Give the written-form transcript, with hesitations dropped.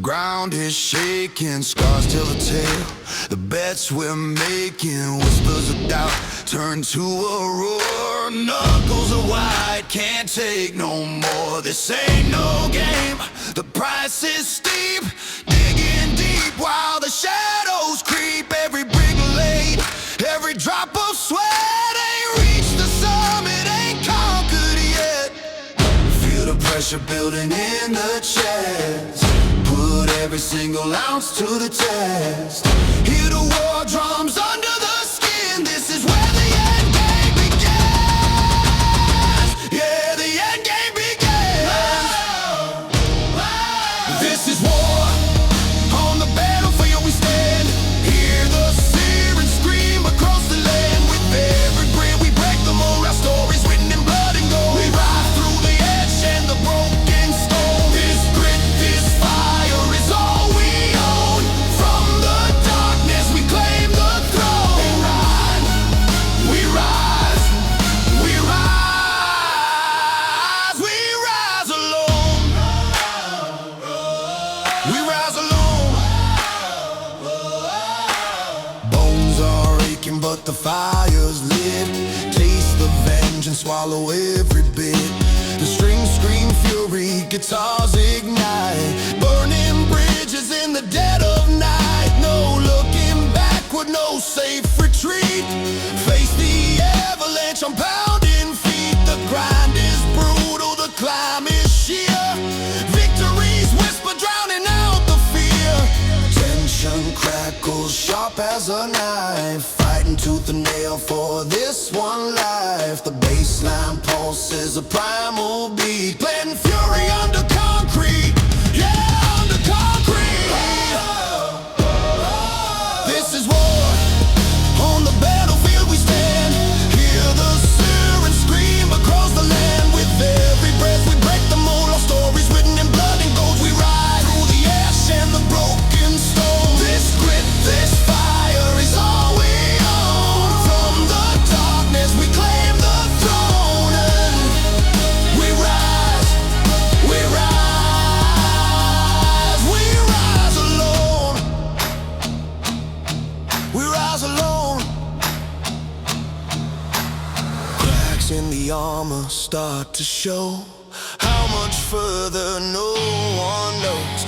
ground is shaking, scars tell the tale. The bets we're making, whispers of doubt turn to a roar. Knuckles are white, can't take no more. This ain't no game, the price is steep. Digging deep while the shadows creep. Every brick laid, every drop of sweat ain't reached the summit, ain't conquered yet. Feel the pressure building in the chest. Put every single ounce to the test. Hear the war drums under the skin. This is where the end game begins. Yeah, the end game begins. This is war. On the battlefield we stand. Hear the siren scream across the land. With every breath we break the mold. Our stories written in blood and gold. We rise through the ash and the broken stone. This grit, this fire is all we own. From the darkness we claim the throne. We rise, we rise, we rise alone. We rise alone. Bones are aching but the fire's lit. Taste the vengeance, swallow every bit. The strings scream fury, guitars ignite. Burning bridges in the dead of night. No looking backward, no safe retreat. Face the avalanche on pounding feet. The grind is brutal, the climb is sheer. Victories whisper, drowning out the fear. Tension crackles sharp as a knife. Fighting tooth and nail for this one life. The baseline pulses a primal beat. Planting fury under concrete. Yeah, under concrete. This is war. On the battlefield we stand. Hear the siren scream across the land. With every breath we break the mold. Our stories written in blood and gold. We ride through the ash and the broken stone. This grit, this fire is all we own. From the darkness we claim the throne. And we rise, we rise, we rise alone. We rise alone. Cracks in the armor start to show. How much further no one knows.